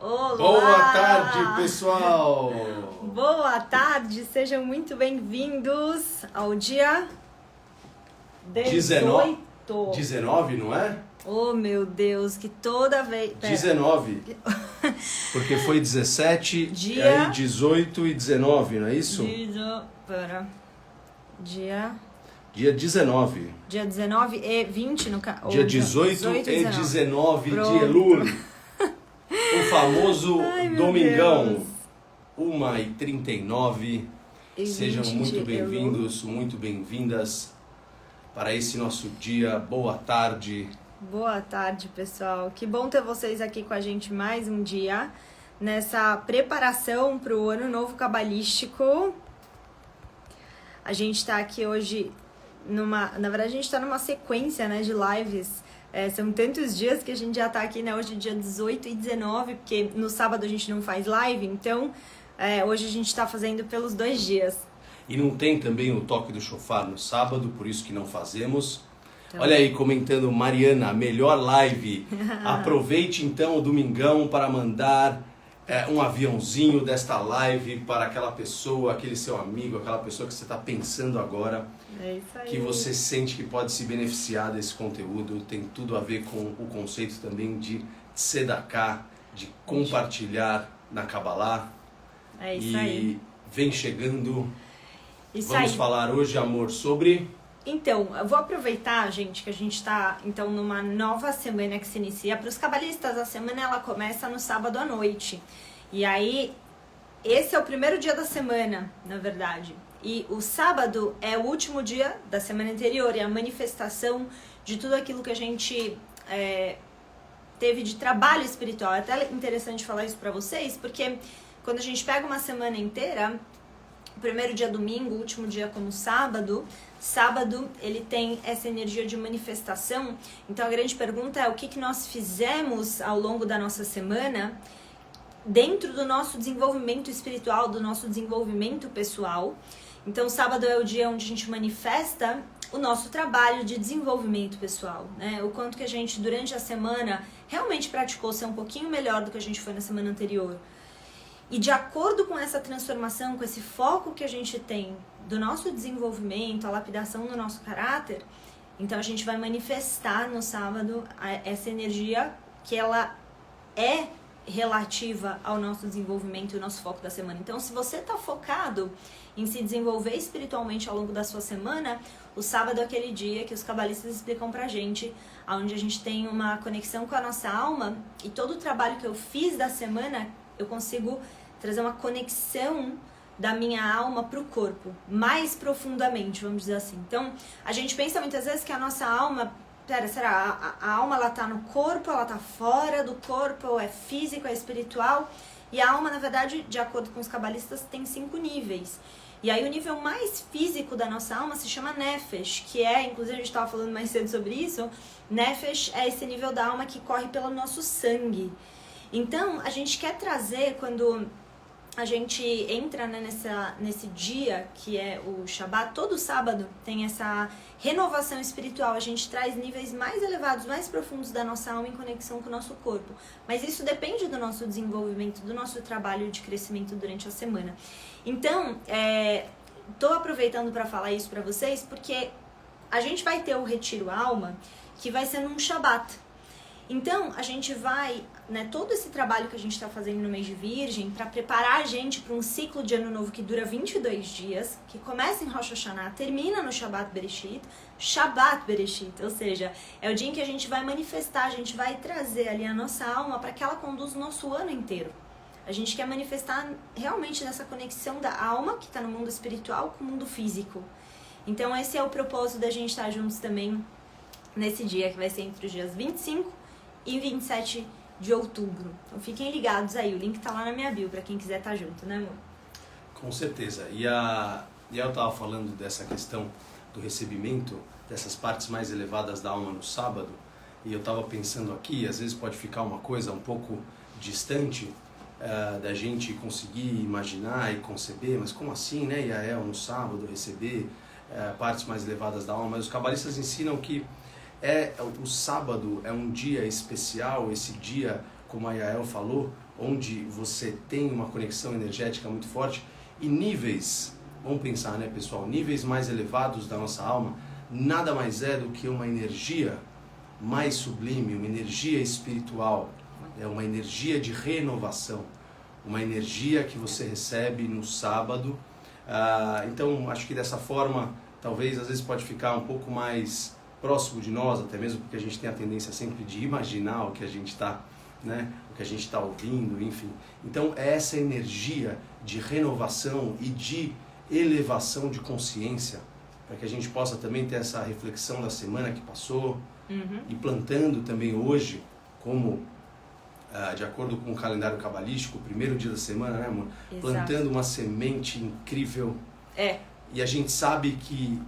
Olá! Boa tarde, pessoal! Boa tarde, sejam muito bem-vindos ao dia 18. 19, não é? Oh, meu Deus, que toda vez... Pera. 19. Porque foi 17, Dia... e aí 18 e 19, não é isso? Pera. Dia 19. Dia 19 e 20 no caso. Dia 18 e 19 de Pronto. Elul. O famoso domingão. Deus. 1h39. Sejam muito bem-vindos, muito bem-vindas para esse nosso dia. Boa tarde. Boa tarde, pessoal. Que bom ter vocês aqui com a gente mais um dia nessa preparação para o Ano Novo Cabalístico. A gente está aqui hoje na verdade, a gente está numa sequência, né, de lives. São tantos dias que a gente já está aqui, né? Hoje é dia 18 e 19, porque no sábado a gente não faz live, então hoje a gente está fazendo pelos 2 dias. E não tem também o toque do shofar no sábado, por isso que não fazemos. Então... Olha aí, comentando, Mariana, a melhor live. Aproveite então o domingão para mandar um aviãozinho desta live para aquela pessoa, aquele seu amigo, aquela pessoa que você está pensando agora. É isso aí. Que você sente que pode se beneficiar desse conteúdo. Tem tudo a ver com o conceito também de tzedakah, de compartilhar na Kabbalah. É isso aí. E vem chegando... Isso Vamos aí. falar hoje, amor, sobre... Então, eu vou aproveitar, gente, que a gente está então, numa nova semana que se inicia. Para os cabalistas, a semana ela começa no sábado à noite. E aí, esse é o primeiro dia da semana, na verdade. E o sábado é o último dia da semana anterior. É a manifestação de tudo aquilo que a gente teve de trabalho espiritual. É até interessante falar isso para vocês, porque quando a gente pega uma semana inteira... O primeiro dia domingo, o último dia como sábado, ele tem essa energia de manifestação. Então a grande pergunta é o que nós fizemos ao longo da nossa semana dentro do nosso desenvolvimento espiritual, do nosso desenvolvimento pessoal. Então sábado é o dia onde a gente manifesta o nosso trabalho de desenvolvimento pessoal, né? O quanto que a gente durante a semana realmente praticou ser um pouquinho melhor do que a gente foi na semana anterior. E de acordo com essa transformação, com esse foco que a gente tem do nosso desenvolvimento, a lapidação do nosso caráter, então a gente vai manifestar no sábado essa energia que ela é relativa ao nosso desenvolvimento e ao nosso foco da semana. Então, se você está focado em se desenvolver espiritualmente ao longo da sua semana, o sábado é aquele dia que os cabalistas explicam pra gente, onde a gente tem uma conexão com a nossa alma e todo o trabalho que eu fiz da semana, eu consigo trazer uma conexão da minha alma para o corpo, mais profundamente, vamos dizer assim. Então, a gente pensa muitas vezes que a nossa alma, será? A alma, ela tá no corpo, ela tá fora do corpo, ou é físico, é espiritual, e a alma, na verdade, de acordo com os cabalistas, tem 5 níveis. E aí o nível mais físico da nossa alma se chama Nefesh, que é, inclusive a gente estava falando mais cedo sobre isso, Nefesh é esse nível da alma que corre pelo nosso sangue. Então, a gente quer trazer, quando a gente entra, né, nesse dia que é o Shabbat, todo sábado tem essa renovação espiritual, a gente traz níveis mais elevados, mais profundos da nossa alma em conexão com o nosso corpo. Mas isso depende do nosso desenvolvimento, do nosso trabalho de crescimento durante a semana. Então, tô aproveitando para falar isso para vocês, porque a gente vai ter o Retiro Alma, que vai ser num Shabbat. Então, a gente vai, né, todo esse trabalho que a gente está fazendo no mês de Virgem, para preparar a gente para um ciclo de Ano Novo que dura 22 dias, que começa em Rosh Hashanah, termina no Shabbat Bereshit, ou seja, é o dia em que a gente vai manifestar, a gente vai trazer ali a nossa alma para que ela conduza o nosso ano inteiro. A gente quer manifestar realmente nessa conexão da alma, que está no mundo espiritual, com o mundo físico. Então, esse é o propósito da gente estar juntos também nesse dia, que vai ser entre os dias 25 e 27 de outubro. Então fiquem ligados aí, o link tá lá na minha bio, pra quem quiser estar junto, né, amor? Com certeza. E eu tava falando dessa questão do recebimento, dessas partes mais elevadas da alma no sábado, e eu tava pensando aqui, às vezes pode ficar uma coisa um pouco distante da gente conseguir imaginar e conceber, mas como assim, né, Yael, no sábado receber partes mais elevadas da alma? Mas os cabalistas ensinam que o sábado é um dia especial, esse dia como a Yael falou, onde você tem uma conexão energética muito forte e níveis, vamos pensar, né, pessoal, níveis mais elevados da nossa alma, nada mais é do que uma energia mais sublime, uma energia espiritual, é uma energia de renovação, uma energia que você recebe no sábado. Então, acho que dessa forma, talvez às vezes pode ficar um pouco mais próximo de nós, até mesmo porque a gente tem a tendência sempre de imaginar o que a gente está, né, o que a gente está ouvindo, enfim. Então, é essa energia de renovação e de elevação de consciência, para que a gente possa também ter essa reflexão da semana que passou, e plantando também hoje, como de acordo com o calendário cabalístico, o primeiro dia da semana, né, amor? Exato. Plantando uma semente incrível. E a gente sabe que,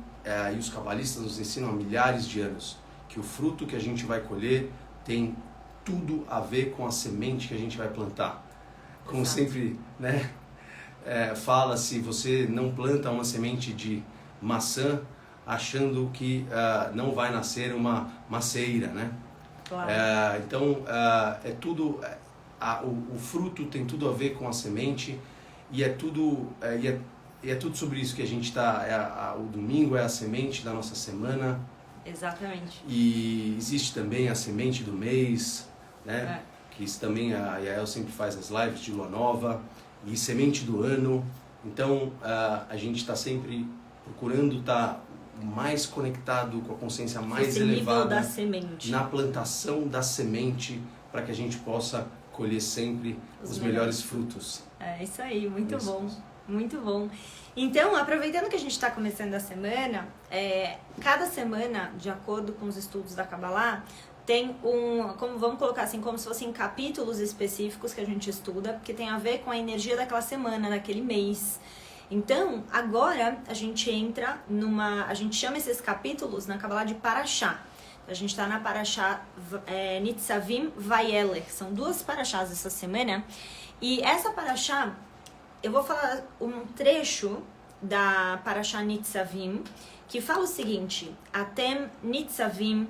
e os cabalistas nos ensinam há milhares de anos, que o fruto que a gente vai colher tem tudo a ver com a semente que a gente vai plantar. Como Exato. Sempre, né, fala-se, você não planta uma semente de maçã achando que não vai nascer uma macieira, né? Claro. Então, é tudo, o fruto tem tudo a ver com a semente e é tudo, é tudo sobre isso que a gente está, o domingo é a semente da nossa semana. Exatamente. E existe também a semente do mês, né? Que isso também a Yael sempre faz as lives de lua nova, e semente do ano. Então, a gente está sempre procurando estar mais conectado com a consciência mais elevada da semente, na plantação da semente, para que a gente possa colher sempre os melhores frutos. É isso aí, muito isso. Bom, muito bom. Então, aproveitando que a gente está começando a semana, cada semana, de acordo com os estudos da Kabbalah, tem vamos colocar assim, como se fossem capítulos específicos que a gente estuda, porque tem a ver com a energia daquela semana, daquele mês. Então, agora a gente entra a gente chama esses capítulos na Kabbalah de Parashá. A gente está na Parashá Nitzavim Vayelech. São 2 Parashás essa semana. E essa Parashá, eu vou falar um trecho da Parashá Nitzavim, que fala o seguinte: Atem Nitzavim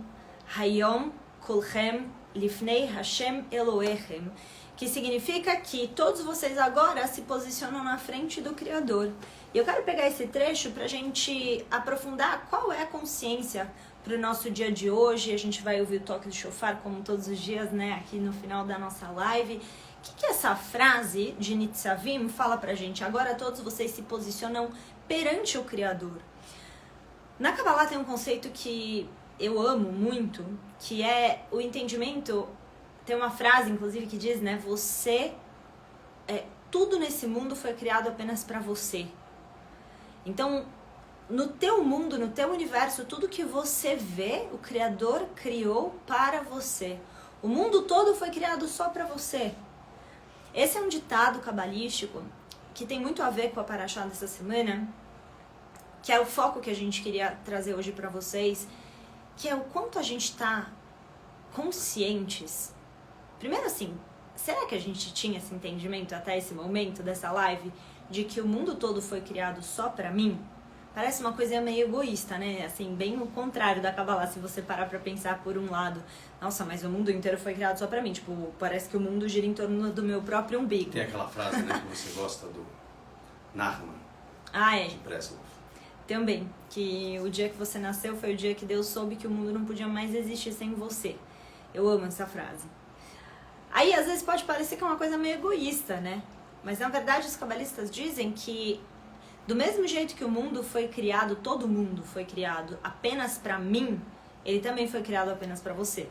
Hayom Kulchem Lifnei Hashem Elohechem, que significa que todos vocês agora se posicionam na frente do Criador. E eu quero pegar esse trecho para a gente aprofundar qual é a consciência para o nosso dia de hoje. A gente vai ouvir o toque do shofar, como todos os dias, né, aqui no final da nossa live. O que essa frase de Nitzavim fala para a gente? Agora todos vocês se posicionam perante o Criador. Na Kabbalah tem um conceito que eu amo muito, que é o entendimento. Tem uma frase, inclusive, que diz, né? Tudo nesse mundo foi criado apenas para você. Então, no teu mundo, no teu universo, tudo que você vê, o Criador criou para você. O mundo todo foi criado só para você. Esse é um ditado cabalístico que tem muito a ver com a Parashá dessa semana, que é o foco que a gente queria trazer hoje para vocês, que é o quanto a gente está conscientes. Primeiro assim, será que a gente tinha esse entendimento até esse momento dessa live de que o mundo todo foi criado só pra mim? Parece uma coisa meio egoísta, né? Assim, bem o contrário da Kabbalah, se você parar pra pensar por um lado. Nossa, mas o mundo inteiro foi criado só pra mim. Tipo, parece que o mundo gira em torno do meu próprio umbigo. Tem aquela frase, né, que você gosta do Nahman. De Breslov. Também, que o dia que você nasceu foi o dia que Deus soube que o mundo não podia mais existir sem você. Eu amo essa frase. Aí, às vezes, pode parecer que é uma coisa meio egoísta, né? Mas, na verdade, os cabalistas dizem que, do mesmo jeito que o mundo foi criado, todo mundo foi criado apenas pra mim, ele também foi criado apenas pra você.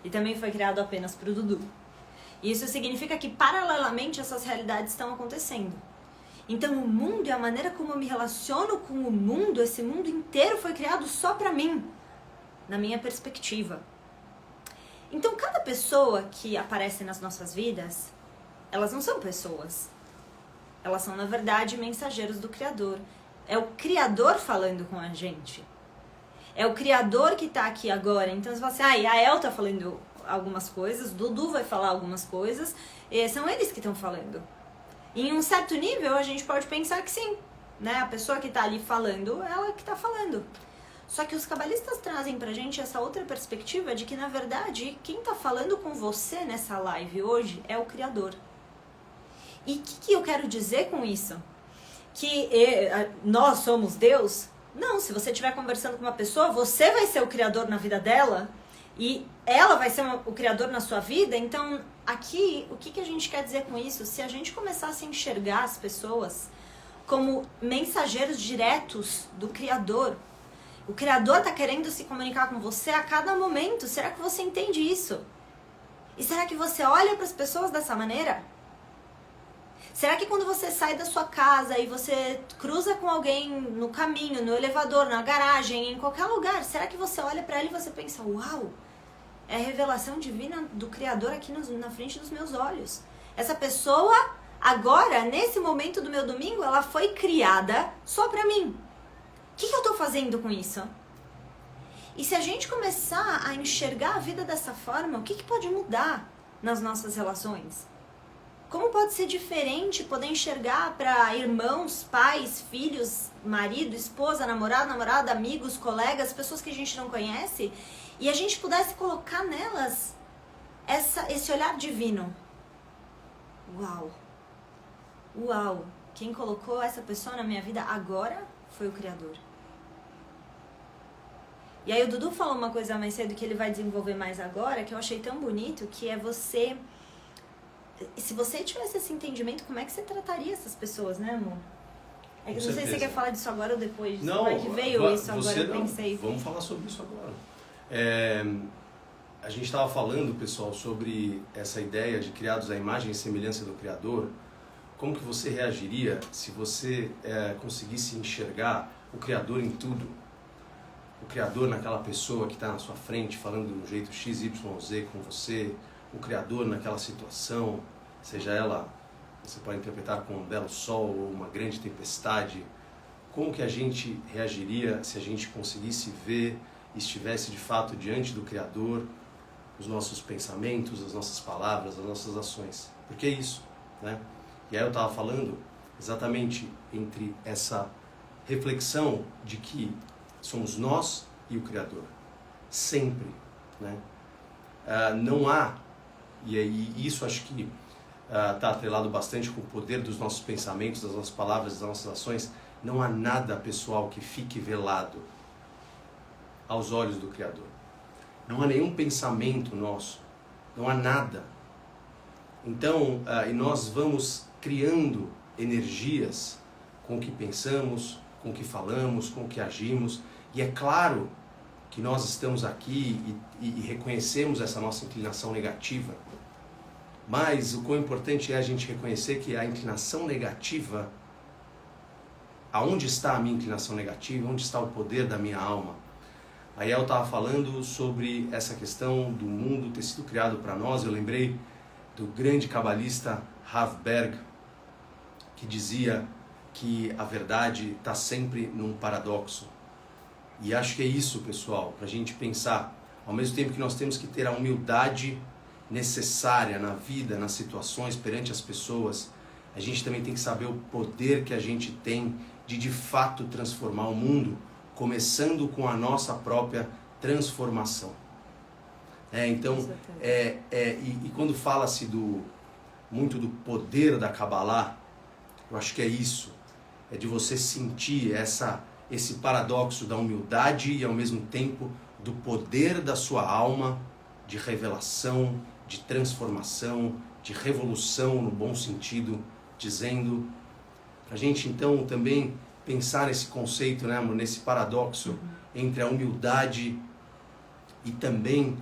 E também foi criado apenas pro Dudu. E isso significa que, paralelamente, essas realidades estão acontecendo. Então, o mundo e a maneira como eu me relaciono com o mundo, esse mundo inteiro foi criado só pra mim, na minha perspectiva. Então, cada pessoa que aparece nas nossas vidas, elas não são pessoas. Elas são, na verdade, mensageiros do Criador. É o Criador falando com a gente. É o Criador que está aqui agora. Então, você fala assim, a Yael está falando algumas coisas, o Dudu vai falar algumas coisas, e são eles que estão falando. E em um certo nível, a gente pode pensar que sim, né? A pessoa que está ali falando, ela que está falando. Só que os cabalistas trazem pra gente essa outra perspectiva de que, na verdade, quem tá falando com você nessa live hoje é o Criador. E o que eu quero dizer com isso? Que nós somos Deus? Não, se você estiver conversando com uma pessoa, você vai ser o Criador na vida dela e ela vai ser o Criador na sua vida. Então, aqui, o que a gente quer dizer com isso? Se a gente começasse a enxergar as pessoas como mensageiros diretos do Criador, o Criador está querendo se comunicar com você a cada momento. Será que você entende isso? E será que você olha para as pessoas dessa maneira? Será que quando você sai da sua casa e você cruza com alguém no caminho, no elevador, na garagem, em qualquer lugar, será que você olha para ela e você pensa, uau, é a revelação divina do Criador aqui na frente dos meus olhos. Essa pessoa, agora, nesse momento do meu domingo, ela foi criada só para mim. O que eu estou fazendo com isso? E se a gente começar a enxergar a vida dessa forma, o que pode mudar nas nossas relações? Como pode ser diferente poder enxergar para irmãos, pais, filhos, marido, esposa, namorado, amigos, colegas, pessoas que a gente não conhece, e a gente pudesse colocar nelas esse olhar divino? Uau! Uau! Quem colocou essa pessoa na minha vida agora foi o Criador. E aí o Dudu falou uma coisa mais cedo que ele vai desenvolver mais agora, que eu achei tão bonito, que é você... Se você tivesse esse entendimento, como é que você trataria essas pessoas, né, amor? É que eu não sei se você quer falar disso agora ou depois. Não, como é que veio isso agora, eu não. pensei. Vamos falar sobre isso agora. A gente estava falando, pessoal, sobre essa ideia de criados à imagem e semelhança do Criador. Como que você reagiria se você conseguisse enxergar o Criador em tudo? O Criador naquela pessoa que está na sua frente, falando de um jeito X, Y, Z com você. O Criador naquela situação, seja ela, você pode interpretar como um belo sol ou uma grande tempestade. Como que a gente reagiria se a gente conseguisse ver e estivesse de fato diante do Criador, os nossos pensamentos, as nossas palavras, as nossas ações? Porque é isso, né? E aí eu estava falando exatamente entre essa reflexão de que somos nós e o Criador. Sempre, né? Não há, e aí isso acho que está atrelado bastante com o poder dos nossos pensamentos, das nossas palavras, das nossas ações. Não há nada, pessoal, que fique velado aos olhos do Criador. Não há nenhum pensamento nosso, não há nada. Então, e nós vamos criando energias com o que pensamos, com o que falamos, com o que agimos. E é claro que nós estamos aqui e reconhecemos essa nossa inclinação negativa. Mas o quão importante é a gente reconhecer que a inclinação negativa, aonde está a minha inclinação negativa, onde está o poder da minha alma? Aí eu estava falando sobre essa questão do mundo ter sido criado para nós. Eu lembrei do grande cabalista Rav Berg, que dizia que a verdade está sempre num paradoxo. E acho que é isso, pessoal, para a gente pensar. Ao mesmo tempo que nós temos que ter a humildade necessária na vida, nas situações, perante as pessoas, a gente também tem que saber o poder que a gente tem de fato transformar o mundo, começando com a nossa própria transformação. Então, e quando fala-se muito do poder da Kabbalah, eu acho que é isso, é de você sentir esse paradoxo da humildade e ao mesmo tempo do poder da sua alma de revelação, de transformação, de revolução no bom sentido, dizendo para a gente então também pensar nesse conceito, né, amor, nesse paradoxo entre a humildade e também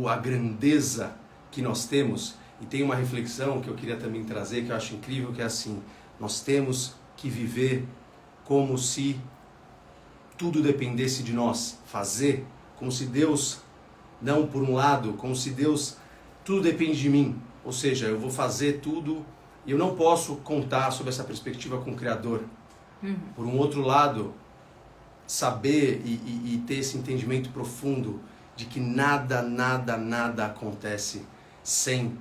a grandeza que nós temos. E tem uma reflexão que eu queria também trazer, que eu acho incrível, que é assim: nós temos que viver como se tudo dependesse de nós, fazer como se Deus, não por um lado, como se Deus, tudo depende de mim, ou seja, eu vou fazer tudo e eu não posso contar sobre essa perspectiva com o Criador. Por um outro lado, saber e ter esse entendimento profundo de que nada acontece sem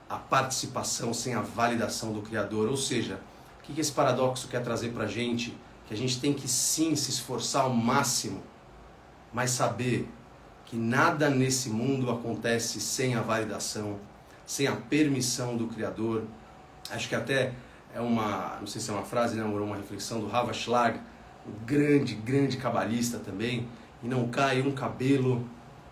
a participação, sem a validação do Criador. Ou seja, o que esse paradoxo quer trazer para a gente? Que a gente tem que sim se esforçar ao máximo mas saber que nada nesse mundo acontece sem a validação, sem a permissão do Criador. Acho que até é não sei se é uma frase, né, ou uma reflexão do Rav Ashlag, um grande cabalista também, e não cai um cabelo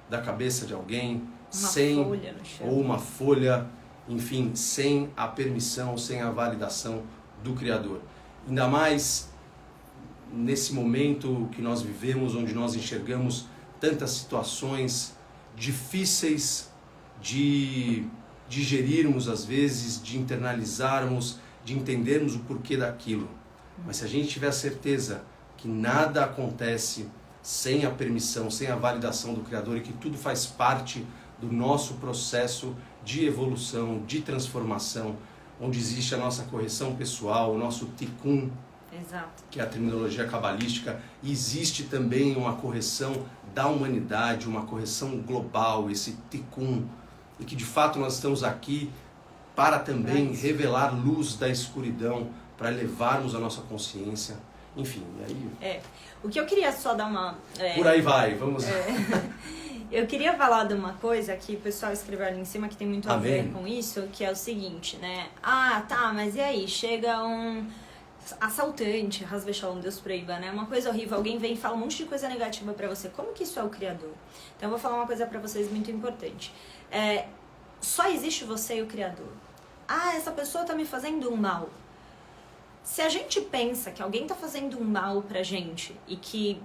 da cabeça de alguém sem folha no chão. Ou uma folha, enfim, sem a permissão, sem a validação do Criador. Ainda mais nesse momento que nós vivemos, onde nós enxergamos tantas situações difíceis de digerirmos às vezes, de internalizarmos, de entendermos o porquê daquilo. Mas se a gente tiver a certeza que nada acontece sem a permissão, sem a validação do Criador, e que tudo faz parte do nosso processo de evolução, de transformação, onde existe a nossa correção pessoal, o nosso tikkun, Exato. que é a terminologia cabalística, e existe também uma correção da humanidade, uma correção global, esse tikkun, e que de fato nós estamos aqui para também revelar luz da escuridão, para elevarmos a nossa consciência, enfim, e aí... O que eu queria só dar uma... Por aí vai, vamos... Eu queria falar de uma coisa que o pessoal escreveu ali em cima que tem muito a ver com isso, que é o seguinte, né? Ah, tá, mas e aí? Chega um assaltante, Hasbe Shalom, Deus proíba, né? Uma coisa horrível, alguém vem e fala um monte de coisa negativa pra você. Como que isso é o Criador? Então eu vou falar uma coisa pra vocês muito importante. Só existe você e o Criador. Ah, essa pessoa tá me fazendo um mal. Se a gente pensa que alguém tá fazendo um mal pra gente e que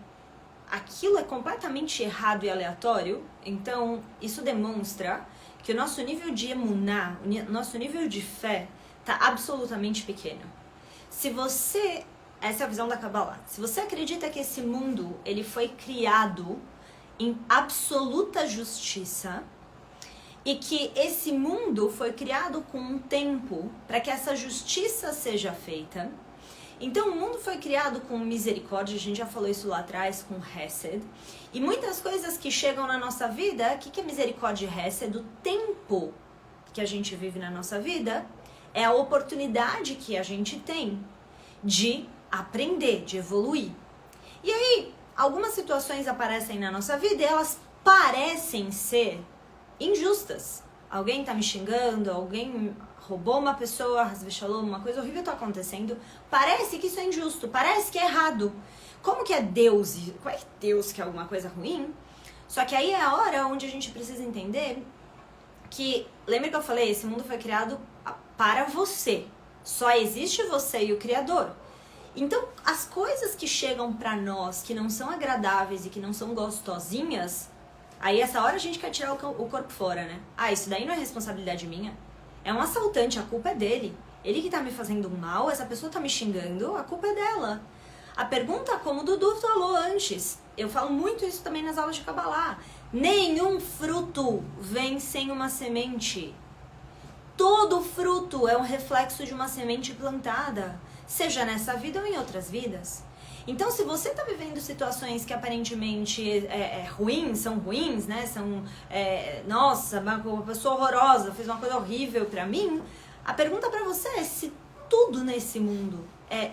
aquilo é completamente errado e aleatório, então isso demonstra que o nosso nível de emuná, o nosso nível de fé tá absolutamente pequeno. Se você, essa é a visão da Kabbalah, se você acredita que esse mundo ele foi criado em absoluta justiça e que esse mundo foi criado com um tempo para que essa justiça seja feita, então o mundo foi criado com misericórdia, a gente já falou isso lá atrás, com Hesed, e muitas coisas que chegam na nossa vida, o que é misericórdia e Hesed? O tempo que a gente vive na nossa vida é a oportunidade que a gente tem de aprender, de evoluir. E aí, algumas situações aparecem na nossa vida e elas parecem ser injustas. Alguém tá me xingando, alguém roubou uma pessoa, Hasbe Shalom, uma coisa horrível tá acontecendo. Parece que isso é injusto, parece que é errado. Como que é Deus? Como é que Deus quer alguma coisa ruim? Só que aí é a hora onde a gente precisa entender que, lembra que eu falei, esse mundo foi criado para você. Só existe você e o Criador. Então, as coisas que chegam pra nós, que não são agradáveis e que não são gostosinhas, aí essa hora a gente quer tirar o corpo fora, né? Ah, isso daí não é responsabilidade minha. É um assaltante, a culpa é dele. Ele que tá me fazendo mal, essa pessoa tá me xingando, a culpa é dela. A pergunta, como o Dudu falou antes, eu falo muito isso também nas aulas de Kabbalah. Nenhum fruto vem sem uma semente. Todo fruto é um reflexo de uma semente plantada, seja nessa vida ou em outras vidas. Então, se você está vivendo situações que aparentemente são ruins, né? Nossa, uma pessoa horrorosa fez uma coisa horrível para mim. A pergunta para você é se tudo nesse mundo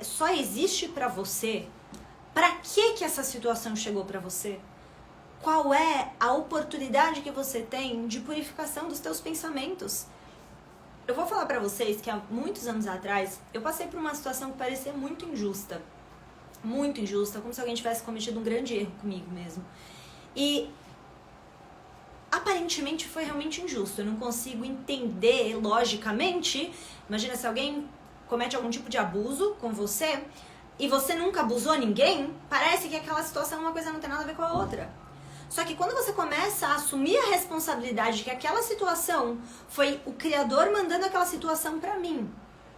só existe para você. Para que essa situação chegou para você? Qual é a oportunidade que você tem de purificação dos teus pensamentos? Eu vou falar para vocês que há muitos anos atrás eu passei por uma situação que parecia muito injusta. Muito injusta, como se alguém tivesse cometido um grande erro comigo mesmo. E aparentemente foi realmente injusto. Eu não consigo entender logicamente. Imagina se alguém comete algum tipo de abuso com você e você nunca abusou ninguém, parece que aquela situação, uma coisa não tem nada a ver com a outra. Só que quando você começa a assumir a responsabilidade de que aquela situação foi o Criador mandando aquela situação pra mim,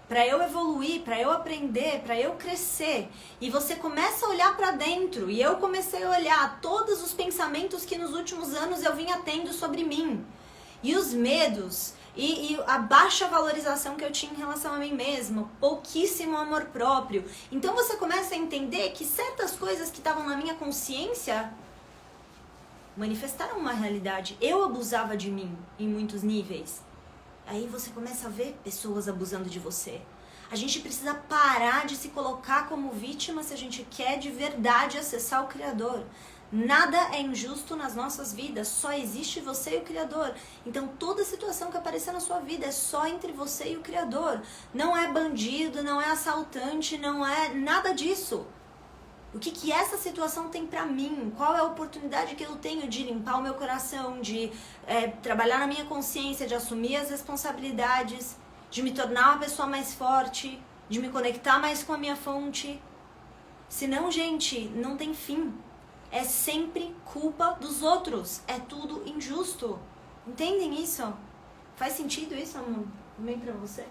pra eu evoluir, pra eu aprender, pra eu crescer, e você começa a olhar pra dentro, e eu comecei a olhar todos os pensamentos que nos últimos anos eu vinha tendo sobre mim, e os medos, e a baixa valorização que eu tinha em relação a mim mesma, pouquíssimo amor próprio. Então você começa a entender que certas coisas que estavam na minha consciência manifestaram uma realidade. Eu abusava de mim em muitos níveis. Aí você começa a ver pessoas abusando de você. A gente precisa parar de se colocar como vítima se a gente quer de verdade acessar o Criador. Nada é injusto nas nossas vidas, só existe você e o Criador. Então toda situação que aparecer na sua vida é só entre você e o Criador. Não é bandido, não é assaltante, não é nada disso. O que essa situação tem pra mim? Qual é a oportunidade que eu tenho de limpar o meu coração, de trabalhar na minha consciência, de assumir as responsabilidades, de me tornar uma pessoa mais forte, de me conectar mais com a minha fonte? Senão, gente, não tem fim. É sempre culpa dos outros. É tudo injusto. Entendem isso? Faz sentido isso, amor? Bem pra você?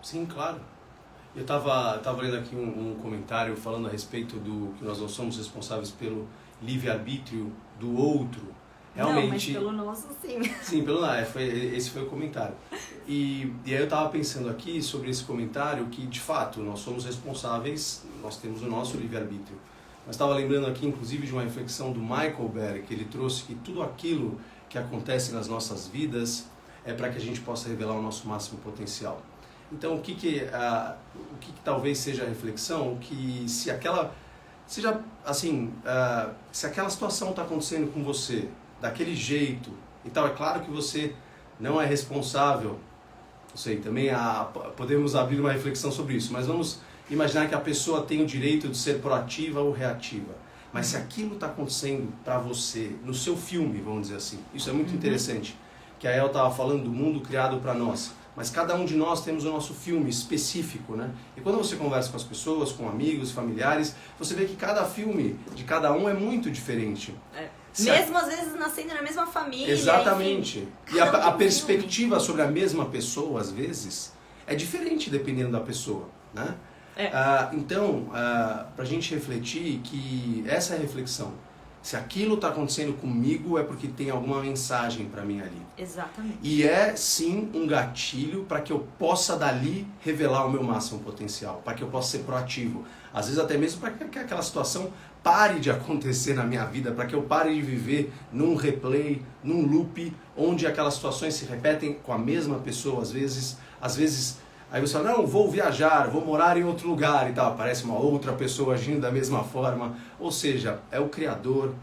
Sim, claro. Eu tava lendo aqui um comentário falando a respeito do que nós não somos responsáveis pelo livre-arbítrio do outro. Realmente, não, mas pelo nosso, sim. Sim, esse foi o comentário. E aí eu estava pensando aqui sobre esse comentário que, de fato, nós somos responsáveis, nós temos o nosso livre-arbítrio. Mas estava lembrando aqui, inclusive, de uma reflexão do Michael Berg, que ele trouxe que tudo aquilo que acontece nas nossas vidas é para que a gente possa revelar o nosso máximo potencial. Então, o que talvez seja a reflexão? Que se aquela situação está acontecendo com você daquele jeito e tal, é claro que você não é responsável. Não sei, também podemos abrir uma reflexão sobre isso, mas vamos imaginar que a pessoa tem o direito de ser proativa ou reativa. Mas se aquilo está acontecendo para você, no seu filme, vamos dizer assim, isso é muito interessante. Que a El estava falando do mundo criado para nós. Mas cada um de nós temos o nosso filme específico, né? E quando você conversa com as pessoas, com amigos, familiares, você vê que cada filme de cada um é muito diferente. Mesmo às vezes nascendo na mesma família. Exatamente. Enfim, e a perspectiva sobre a mesma pessoa, às vezes, é diferente dependendo da pessoa, né? Então, para a gente refletir que essa é a reflexão. Se aquilo está acontecendo comigo é porque tem alguma mensagem para mim ali. Exatamente. E é sim um gatilho para que eu possa dali revelar o meu máximo potencial, para que eu possa ser proativo. Às vezes até mesmo para que aquela situação pare de acontecer na minha vida, para que eu pare de viver num replay, num loop, onde aquelas situações se repetem com a mesma pessoa às vezes aí você fala, não, vou viajar, vou morar em outro lugar e tal. Aparece uma outra pessoa agindo da mesma forma. Ou seja, é o Criador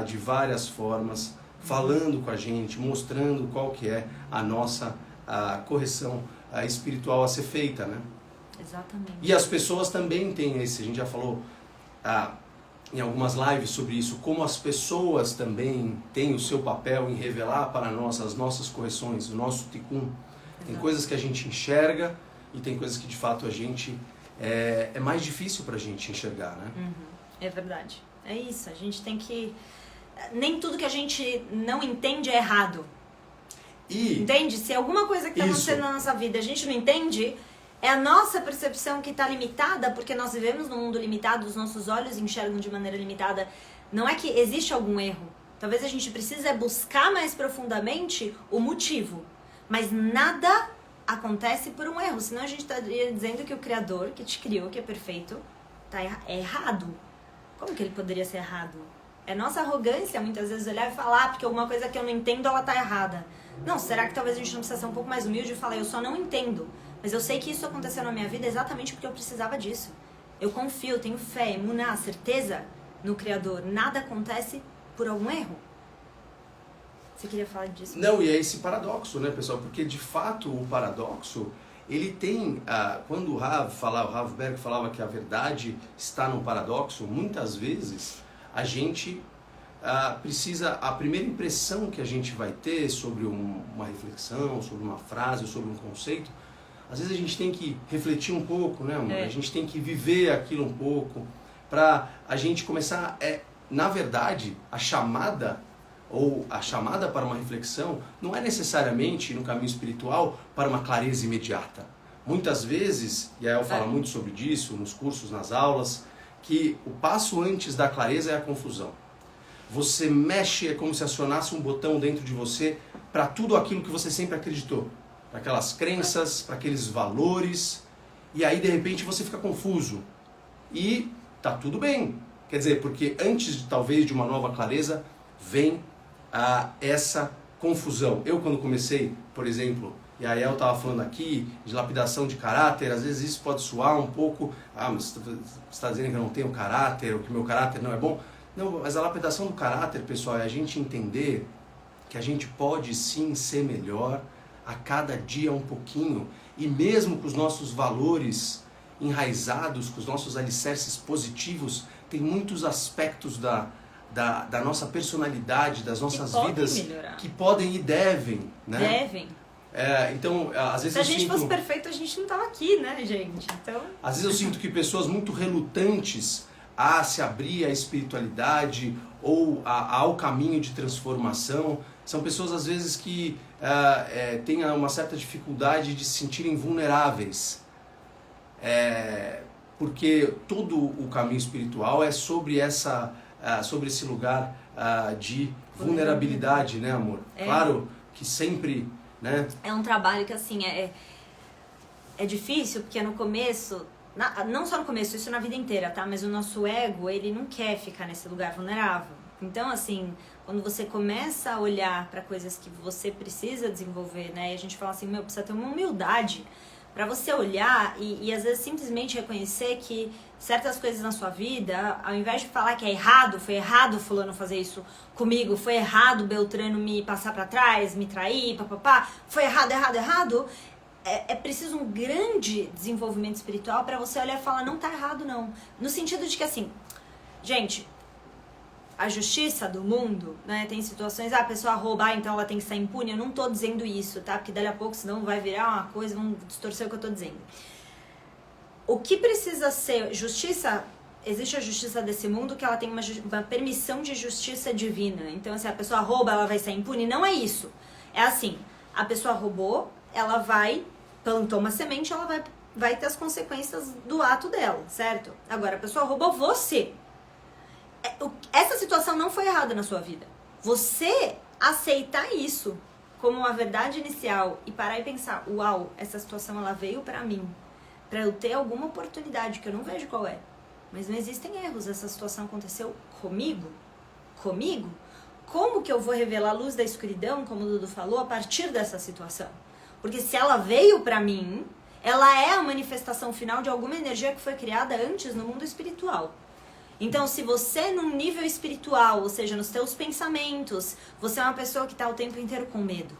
de várias formas, falando com a gente, mostrando qual que é a nossa correção espiritual a ser feita, né? Exatamente. E as pessoas também têm a gente já falou em algumas lives sobre isso, como as pessoas também têm o seu papel em revelar para nós as nossas correções, o nosso tikkun. Tem coisas que a gente enxerga e tem coisas que de fato a gente é mais difícil pra gente enxergar, né? É verdade. É isso, a gente tem que... Nem tudo que a gente não entende é errado. Entende? Se alguma coisa que está acontecendo na nossa vida a gente não entende, é a nossa percepção que está limitada, porque nós vivemos num mundo limitado, os nossos olhos enxergam de maneira limitada. Não é que existe algum erro. Talvez a gente precise buscar mais profundamente o motivo. Mas nada acontece por um erro, senão a gente estaria dizendo que o Criador, que te criou, que é perfeito, é errado. Como que ele poderia ser errado? É nossa arrogância muitas vezes olhar e falar, porque alguma coisa que eu não entendo, ela tá errada. Não, será que talvez a gente não precisa ser um pouco mais humilde e falar, eu só não entendo, mas eu sei que isso aconteceu na minha vida exatamente porque eu precisava disso. Eu confio, tenho fé, emuná, certeza no Criador. Nada acontece por algum erro. Você queria falar disso? Não, e é esse paradoxo, né, pessoal? Porque, de fato, o paradoxo, ele tem... quando o Rav Berg falava que a verdade está no paradoxo, muitas vezes a gente precisa... A primeira impressão que a gente vai ter sobre uma reflexão, sobre uma frase, sobre um conceito, às vezes a gente tem que refletir um pouco, né, amor? A gente tem que viver aquilo um pouco para a gente começar... na verdade, a chamada para uma reflexão não é necessariamente no caminho espiritual para uma clareza imediata. Muitas vezes, e a El fala muito sobre isso nos cursos, nas aulas, que o passo antes da clareza é a confusão. Você mexe, é como se acionasse um botão dentro de você para tudo aquilo que você sempre acreditou. Para aquelas crenças, para aqueles valores, e aí de repente você fica confuso. E tá tudo bem. Quer dizer, porque antes talvez de uma nova clareza, vem essa confusão. Eu quando comecei, por exemplo, e a El estava falando aqui de lapidação de caráter, às vezes isso pode soar um pouco, mas você está dizendo que eu não tenho caráter, ou que meu caráter não é bom. Não, mas a lapidação do caráter, pessoal, é a gente entender que a gente pode sim ser melhor a cada dia um pouquinho, e mesmo com os nossos valores enraizados, com os nossos alicerces positivos, tem muitos aspectos da nossa personalidade, das nossas vidas que podem e devem, né? Devem. Então, às vezes se a gente fosse perfeito, a gente não tava aqui, né, gente? Então... Às vezes eu sinto que pessoas muito relutantes a se abrir à espiritualidade ou ao caminho de transformação são pessoas, às vezes, que têm uma certa dificuldade de se sentirem vulneráveis. Porque todo o caminho espiritual é sobre esse lugar de vulnerabilidade, né, amor? Claro que sempre... Né? É um trabalho que, assim, é difícil, porque no começo, não só no começo, isso na vida inteira, tá? Mas o nosso ego, ele não quer ficar nesse lugar vulnerável. Então, assim, quando você começa a olhar para coisas que você precisa desenvolver, né? E a gente fala assim, precisa ter uma humildade para você olhar e às vezes simplesmente reconhecer que certas coisas na sua vida, ao invés de falar que é errado, foi errado fulano fazer isso comigo, foi errado Beltrano me passar para trás, me trair, papapá, foi errado, é preciso um grande desenvolvimento espiritual para você olhar e falar, não tá errado não. No sentido de que assim, gente, a justiça do mundo, né, tem situações, a pessoa rouba, então ela tem que sair impune. Eu não tô dizendo isso, tá? Porque dali a pouco, senão vai virar uma coisa, vão distorcer o que eu tô dizendo. O que precisa ser justiça, existe a justiça desse mundo que ela tem uma permissão de justiça divina. Então, se a pessoa rouba, ela vai sair impune. Não é isso. É assim, a pessoa roubou, ela plantou uma semente, ela vai ter as consequências do ato dela, certo? Agora, a pessoa roubou você. Essa situação não foi errada na sua vida. Você aceitar isso como uma verdade inicial e parar e pensar, uau, essa situação ela veio pra mim, pra eu ter alguma oportunidade que eu não vejo qual é. Mas não existem erros, essa situação aconteceu comigo. Como que eu vou revelar a luz da escuridão, como o Dudu falou, a partir dessa situação? Porque se ela veio pra mim, ela é a manifestação final de alguma energia que foi criada antes no mundo espiritual. Então, se você, num nível espiritual, ou seja, nos teus pensamentos, você é uma pessoa que está o tempo inteiro com medo.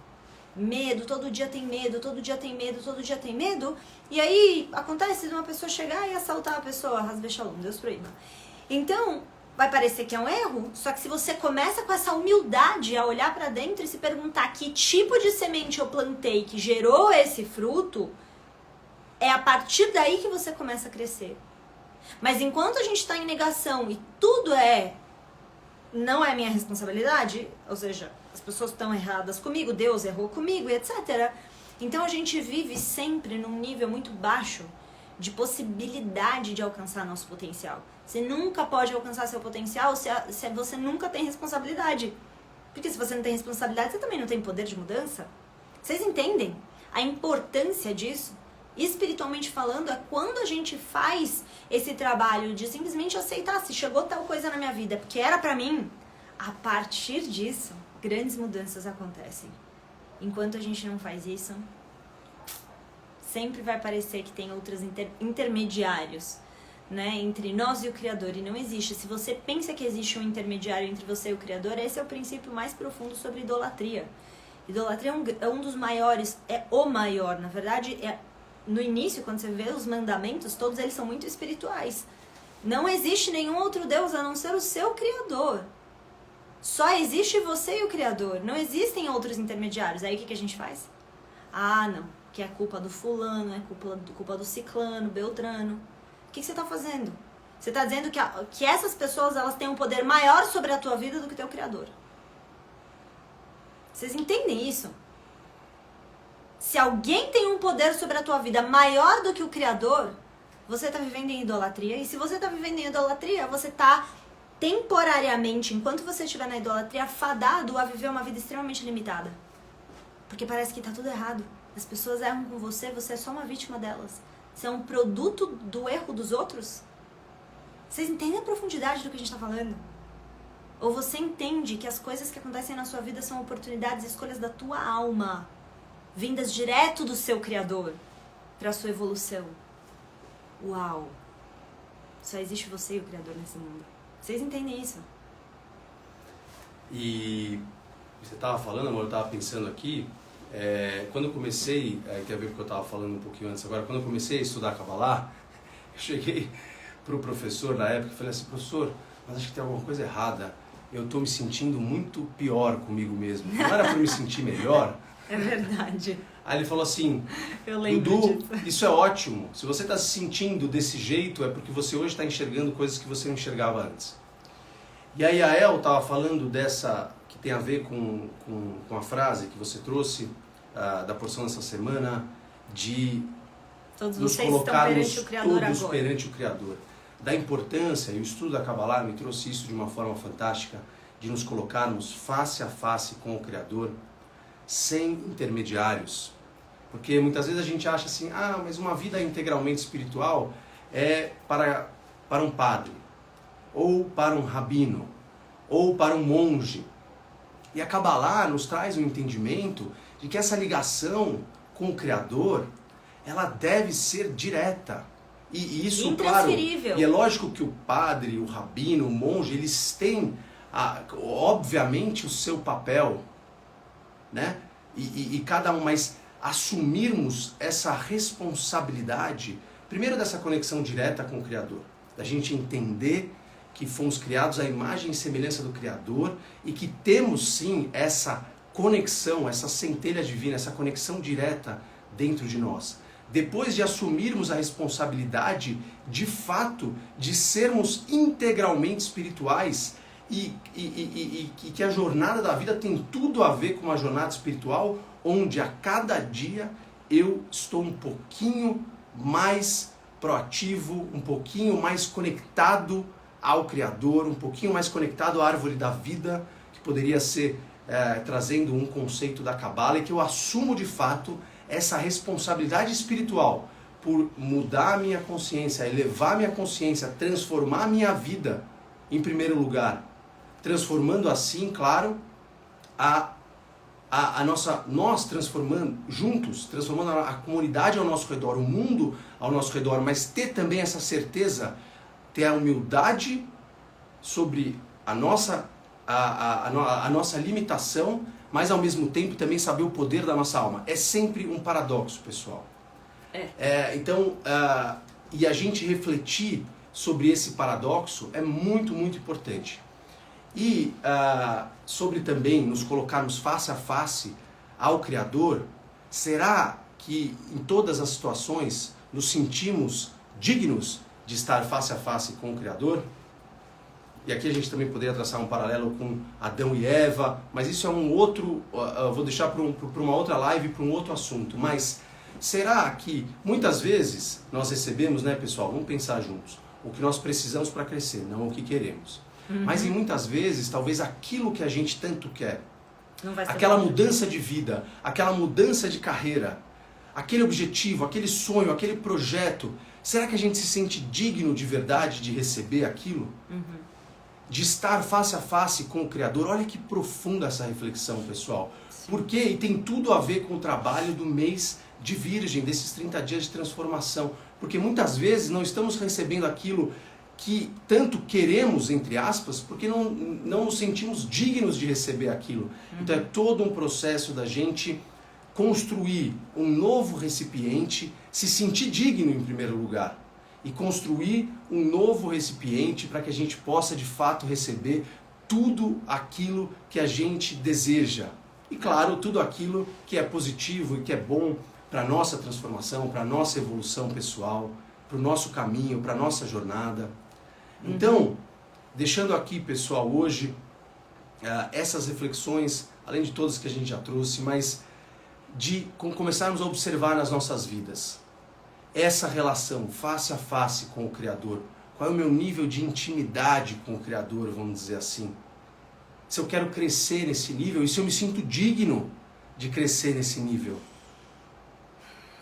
Medo, todo dia tem medo, e aí acontece de uma pessoa chegar e assaltar a pessoa, Hasbe Shalom, Deus proíba. Então, vai parecer que é um erro, só que se você começa com essa humildade a olhar para dentro e se perguntar que tipo de semente eu plantei que gerou esse fruto, é a partir daí que você começa a crescer. Mas enquanto a gente está em negação e tudo não é minha responsabilidade, ou seja, as pessoas estão erradas comigo, Deus errou comigo e etc. Então a gente vive sempre num nível muito baixo de possibilidade de alcançar nosso potencial. Você nunca pode alcançar seu potencial se você nunca tem responsabilidade. Porque se você não tem responsabilidade, você também não tem poder de mudança. Vocês entendem a importância disso? Espiritualmente falando, é quando a gente faz esse trabalho de simplesmente aceitar se chegou tal coisa na minha vida, porque era pra mim, a partir disso, grandes mudanças acontecem. Enquanto a gente não faz isso, sempre vai parecer que tem outros intermediários, né, entre nós e o Criador, e não existe. Se você pensa que existe um intermediário entre você e o Criador, esse é o princípio mais profundo sobre idolatria. Idolatria é um dos maiores, é o maior, na verdade, no início, quando você vê os mandamentos, todos eles são muito espirituais. Não existe nenhum outro Deus a não ser o seu Criador. Só existe você e o Criador. Não existem outros intermediários. Aí o que a gente faz? Ah, não. Que é culpa do fulano, é culpa do ciclano, beltrano. O que você está fazendo? Você está dizendo que essas pessoas elas têm um poder maior sobre a tua vida do que o teu Criador. Vocês entendem isso? Se alguém tem um poder sobre a tua vida maior do que o Criador, você está vivendo em idolatria. E se você está vivendo em idolatria, você está temporariamente, enquanto você estiver na idolatria, fadado a viver uma vida extremamente limitada. Porque parece que está tudo errado. As pessoas erram com você é só uma vítima delas. Você é um produto do erro dos outros. Vocês entendem a profundidade do que a gente está falando? Ou você entende que as coisas que acontecem na sua vida são oportunidades e escolhas da tua alma, vindas direto do seu Criador para a sua evolução. Uau! Só existe você e o Criador nesse mundo. Vocês entendem isso? E você estava falando, amor, eu estava pensando aqui, quando eu comecei, tem a ver com o que eu estava falando um pouquinho antes agora, quando eu comecei a estudar Kabbalah, eu cheguei para o professor na época e falei assim, professor, mas acho que tem alguma coisa errada, eu estou me sentindo muito pior comigo mesmo, não era para me sentir melhor? É verdade. Aí ele falou assim, eu lembro Dudu, disso. isso é ótimo, se você está se sentindo desse jeito é porque você hoje está enxergando coisas que você não enxergava antes. E aí a Yael estava falando dessa, que tem a ver com a frase que você trouxe, da porção dessa semana, de todos nos vocês colocarmos estão perante o Criador todos agora. perante o Criador. Da importância, e o estudo da Kabbalah me trouxe isso de uma forma fantástica, de nos colocarmos face a face com o Criador, sem intermediários. Porque muitas vezes a gente acha assim, mas uma vida integralmente espiritual é para um padre, ou para um rabino, ou para um monge. E a Kabbalah nos traz um entendimento de que essa ligação com o Criador, ela deve ser direta. E isso, claro, e é lógico que o padre, o rabino, o monge, eles têm, obviamente, o seu papel, né? E cada um, mas assumirmos essa responsabilidade, primeiro dessa conexão direta com o Criador, da gente entender que fomos criados à imagem e semelhança do Criador e que temos sim essa conexão, essa centelha divina, essa conexão direta dentro de nós. Depois de assumirmos a responsabilidade, de fato, de sermos integralmente espirituais e que a jornada da vida tem tudo a ver com uma jornada espiritual, onde a cada dia eu estou um pouquinho mais proativo, um pouquinho mais conectado ao Criador, um pouquinho mais conectado à árvore da vida, que poderia ser trazendo um conceito da Kabbalah, e que eu assumo de fato essa responsabilidade espiritual por mudar a minha consciência, elevar a minha consciência, transformar a minha vida em primeiro lugar, transformando assim, claro, nós transformando juntos, transformando a comunidade ao nosso redor, o mundo ao nosso redor, mas ter também essa certeza, ter a humildade sobre a nossa limitação, mas ao mesmo tempo também saber o poder da nossa alma. É sempre um paradoxo, pessoal. Então, e a gente refletir sobre esse paradoxo é muito, muito importante. E sobre também nos colocarmos face a face ao Criador, será que em todas as situações nos sentimos dignos de estar face a face com o Criador? E aqui a gente também poderia traçar um paralelo com Adão e Eva, mas isso é um outro, vou deixar para uma outra live, para um outro assunto. Mas será que muitas vezes nós recebemos, né, pessoal, vamos pensar juntos, o que nós precisamos para crescer, não o que queremos. Mas em muitas vezes, talvez aquilo que a gente tanto quer, aquela mudança de vida, aquela mudança de carreira, aquele objetivo, aquele sonho, aquele projeto, será que a gente se sente digno de verdade de receber aquilo? De estar face a face com o Criador? Olha que profunda essa reflexão, pessoal. Por quê? E tem tudo a ver com o trabalho do mês de Virgem, desses 30 dias de transformação. Porque muitas vezes não estamos recebendo aquilo que tanto queremos, entre aspas, porque não nos sentimos dignos de receber aquilo. Então é todo um processo da gente construir um novo recipiente, se sentir digno em primeiro lugar, e construir um novo recipiente para que a gente possa de fato receber tudo aquilo que a gente deseja. E claro, tudo aquilo que é positivo e que é bom para a nossa transformação, para a nossa evolução pessoal, para o nosso caminho, para a nossa jornada. Então, deixando aqui, pessoal, hoje essas reflexões, além de todas que a gente já trouxe, mas de começarmos a observar nas nossas vidas essa relação face a face com o Criador. Qual é o meu nível de intimidade com o Criador, vamos dizer assim? Se eu quero crescer nesse nível, e se eu me sinto digno de crescer nesse nível?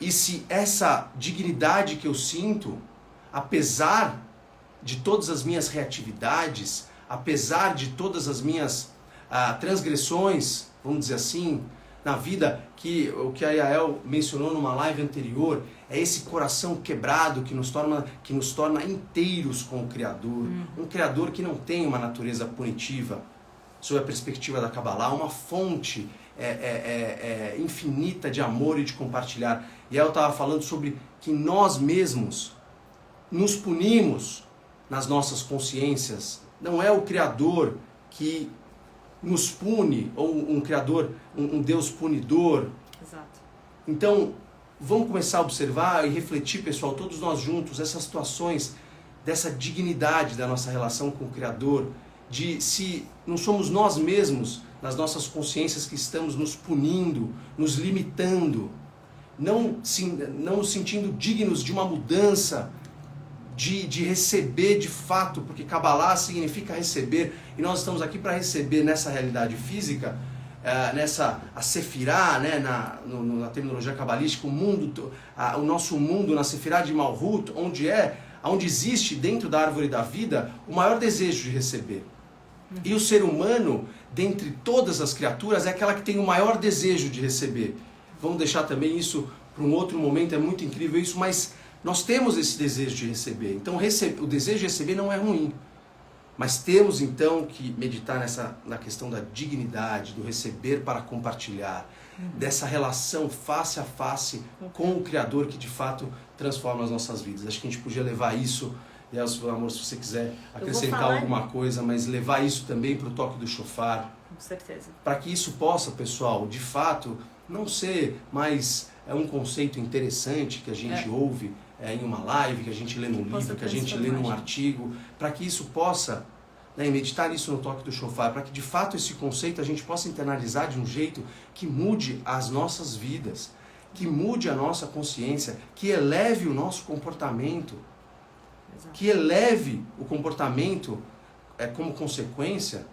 E se essa dignidade que eu sinto, apesar de todas as minhas reatividades, apesar de todas as minhas transgressões, vamos dizer assim, na vida, que o que a Yael mencionou numa live anterior, é esse coração quebrado que nos torna inteiros com o Criador. Um Criador que não tem uma natureza punitiva, sob a perspectiva da Kabbalah, uma fonte infinita de amor e de compartilhar. E aí eu estava falando sobre que nós mesmos nos punimos nas nossas consciências. Não é o Criador que nos pune, ou um Criador, um Deus punidor. Exato. Então, vamos começar a observar e refletir, pessoal, todos nós juntos, essas situações dessa dignidade da nossa relação com o Criador, de se não somos nós mesmos, nas nossas consciências, que estamos nos punindo, nos limitando, não nos sentindo dignos de uma mudança, de receber de fato, porque Kabbalah significa receber, e nós estamos aqui para receber nessa realidade física, a Sefirá, né, na terminologia cabalística, o nosso mundo, na Sefirá de Malhut, onde existe dentro da árvore da vida o maior desejo de receber. E o ser humano, dentre todas as criaturas, é aquela que tem o maior desejo de receber. Vamos deixar também isso para um outro momento, é muito incrível isso, mas nós temos esse desejo de receber. Então o desejo de receber não é ruim. Mas temos então que meditar na questão da dignidade, do receber para compartilhar, dessa relação face a face com o Criador que de fato transforma as nossas vidas. Acho que a gente podia levar isso, e amor, se você quiser acrescentar alguma coisa, mas levar isso também para o toque do shofar. Com certeza. Para que isso possa, pessoal, de fato, não ser mais um conceito interessante que a gente ouve em uma live, que a gente lê num livro, que a gente lê num artigo, para que isso possa, meditar isso no toque do shofar, para que de fato esse conceito a gente possa internalizar de um jeito que mude as nossas vidas, que mude a nossa consciência, que eleve o nosso comportamento, que eleve o comportamento como consequência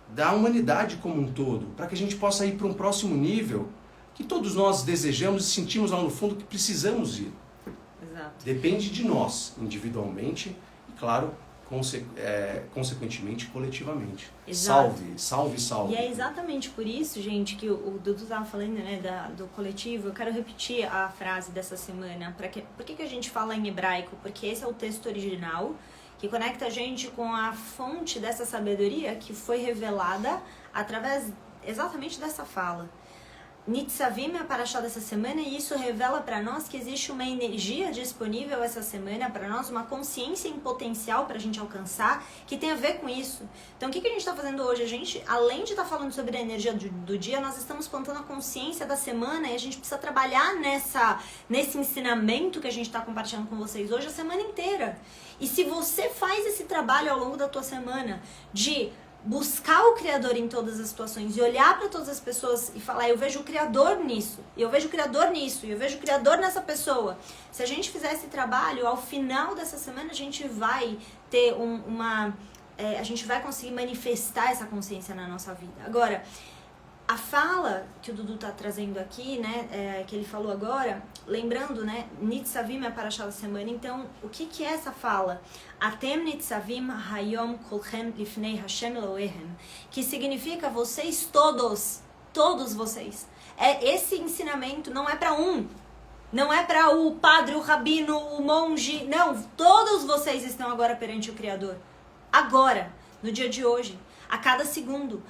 da humanidade como um todo, para que a gente possa ir para um próximo nível que todos nós desejamos e sentimos lá no fundo que precisamos ir. Exato. Depende de nós, individualmente e, claro, consequentemente, coletivamente. Exato. Salve. E é exatamente por isso, gente, que o Dudu estava falando, né, do coletivo. Eu quero repetir a frase dessa semana. Por que a gente fala em hebraico? Porque esse é o texto original, que conecta a gente com a fonte dessa sabedoria que foi revelada através exatamente dessa fala. Nitzavim é a paraxá dessa semana, e isso revela para nós que existe uma energia disponível essa semana para nós, uma consciência em potencial para a gente alcançar, que tem a ver com isso. Então o que a gente está fazendo hoje? A gente, além de estar falando sobre a energia do dia, nós estamos plantando a consciência da semana, e a gente precisa trabalhar nesse ensinamento que a gente está compartilhando com vocês hoje a semana inteira. E se você faz esse trabalho ao longo da tua semana de buscar o Criador em todas as situações e olhar para todas as pessoas e falar, eu vejo o Criador nisso, eu vejo o Criador nisso, eu vejo o Criador nessa pessoa. Se a gente fizer esse trabalho, ao final dessa semana a gente vai ter a gente vai conseguir manifestar essa consciência na nossa vida. Agora, a fala que o Dudu está trazendo aqui, né, que ele falou agora, lembrando, né, Nitzavim é a paraxá da semana. Então, o que é essa fala? Atem Nitzavim Hayom Kolchem Lifnei Hashem Elohem, que significa vocês todos vocês. Esse ensinamento não é para não é para o padre, o rabino, o monge, não, todos vocês estão agora perante o Criador. Agora, no dia de hoje, a cada segundo.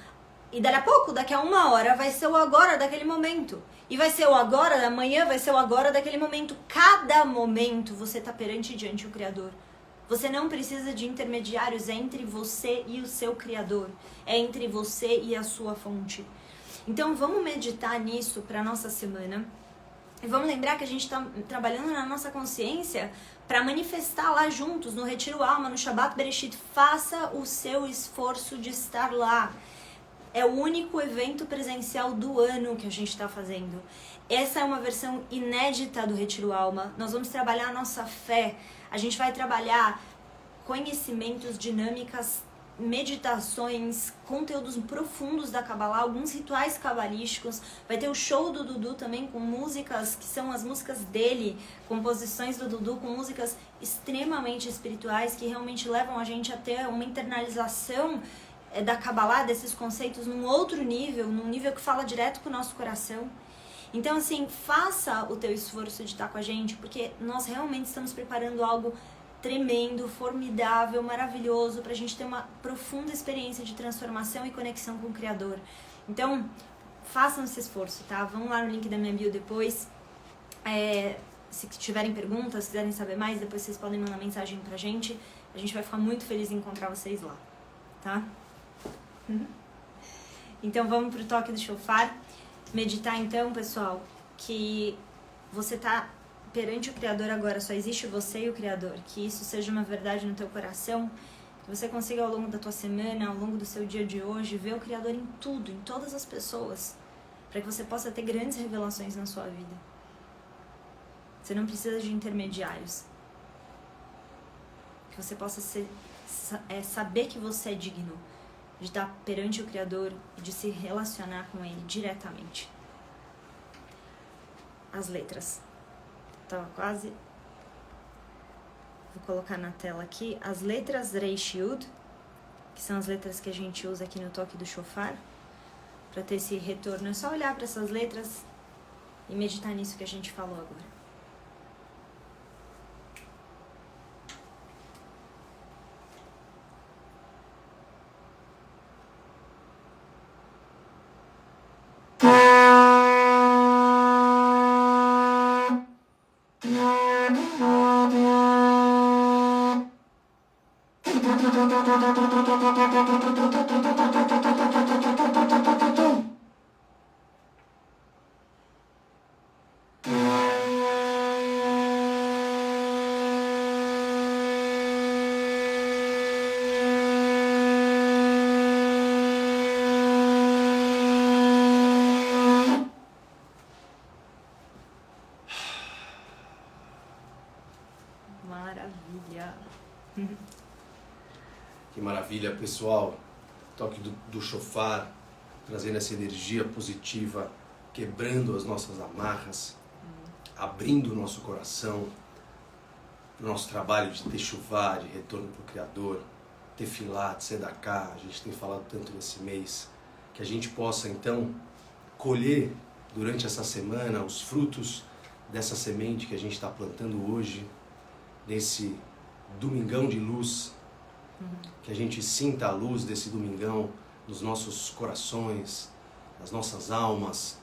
E daqui a 1 hora, vai ser o agora daquele momento. E vai ser o agora da manhã, vai ser o agora daquele momento. Cada momento você está diante o Criador. Você não precisa de intermediários, é entre você e o seu Criador. É entre você e a sua fonte. Então vamos meditar nisso para a nossa semana. E vamos lembrar que a gente está trabalhando na nossa consciência para manifestar lá juntos, no Retiro Alma, no Shabbat Bereshit. Faça o seu esforço de estar lá. É o único evento presencial do ano que a gente está fazendo. Essa é uma versão inédita do Retiro Alma. Nós vamos trabalhar a nossa fé. A gente vai trabalhar conhecimentos, dinâmicas, meditações, conteúdos profundos da Kabbalah, alguns rituais cabalísticos. Vai ter o show do Dudu também com músicas que são as músicas dele, composições do Dudu com músicas extremamente espirituais que realmente levam a gente a ter uma internalização da Kabbalah, desses conceitos num outro nível, num nível que fala direto com o nosso coração. Então, assim, faça o teu esforço de estar com a gente, porque nós realmente estamos preparando algo tremendo, formidável, maravilhoso, pra gente ter uma profunda experiência de transformação e conexão com o Criador. Então, façam esse esforço, tá? Vão lá no link da minha bio depois. Se tiverem perguntas, se quiserem saber mais, depois vocês podem mandar mensagem pra gente. A gente vai ficar muito feliz em encontrar vocês lá, tá? Então vamos pro toque do shofar. Meditar então, pessoal, que você tá perante o Criador agora, só existe você e o Criador. Que isso seja uma verdade no teu coração. Que você consiga ao longo da tua semana, ao longo do seu dia de hoje, ver o Criador em tudo, em todas as pessoas. Para que você possa ter grandes revelações na sua vida. Você não precisa de intermediários. Que você possa saber que você é digno de estar perante o Criador e de se relacionar com Ele diretamente. As letras. Tava quase... Vou colocar na tela aqui. As letras Reish Yud, que são as letras que a gente usa aqui no toque do shofar. Para ter esse retorno, é só olhar para essas letras e meditar nisso que a gente falou agora. Maravilha! Que maravilha, pessoal. Toque do shofar, trazendo essa energia positiva, quebrando as nossas amarras, abrindo o nosso coração, o nosso trabalho de techuvá, de retorno para o Criador, tefilá, tzedaká, a gente tem falado tanto nesse mês, que a gente possa então colher durante essa semana os frutos dessa semente que a gente está plantando hoje, nesse domingão de luz, que a gente sinta a luz desse domingão nos nossos corações, nas nossas almas.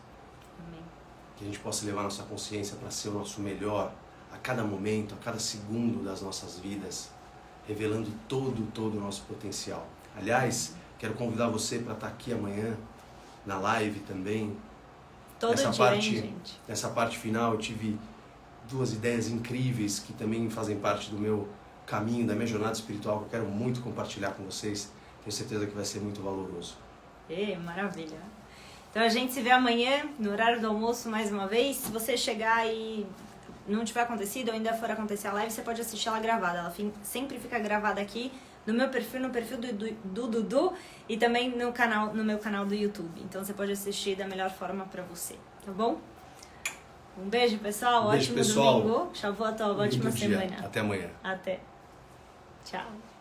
Amém. Que a gente possa levar nossa consciência para ser o nosso melhor a cada momento, a cada segundo das nossas vidas, revelando todo o nosso potencial. Aliás, quero convidar você para estar aqui amanhã na live também. Todo dia, gente. Nessa parte final eu tive 2 ideias incríveis que também fazem parte do meu caminho, da minha jornada espiritual, que eu quero muito compartilhar com vocês. Tenho certeza que vai ser muito valoroso. Maravilha! Então a gente se vê amanhã, no horário do almoço, mais uma vez. Se você chegar e não tiver acontecido, ou ainda for acontecer a live, você pode assistir ela gravada. Ela sempre fica gravada aqui no meu perfil, no perfil do Dudu e também no meu canal do YouTube. Então você pode assistir da melhor forma pra você, tá bom? Um beijo, pessoal. Um beijo, ótimo pessoal. domingo. Shavuot Tov, ótima semana. Até amanhã. Até. Tchau.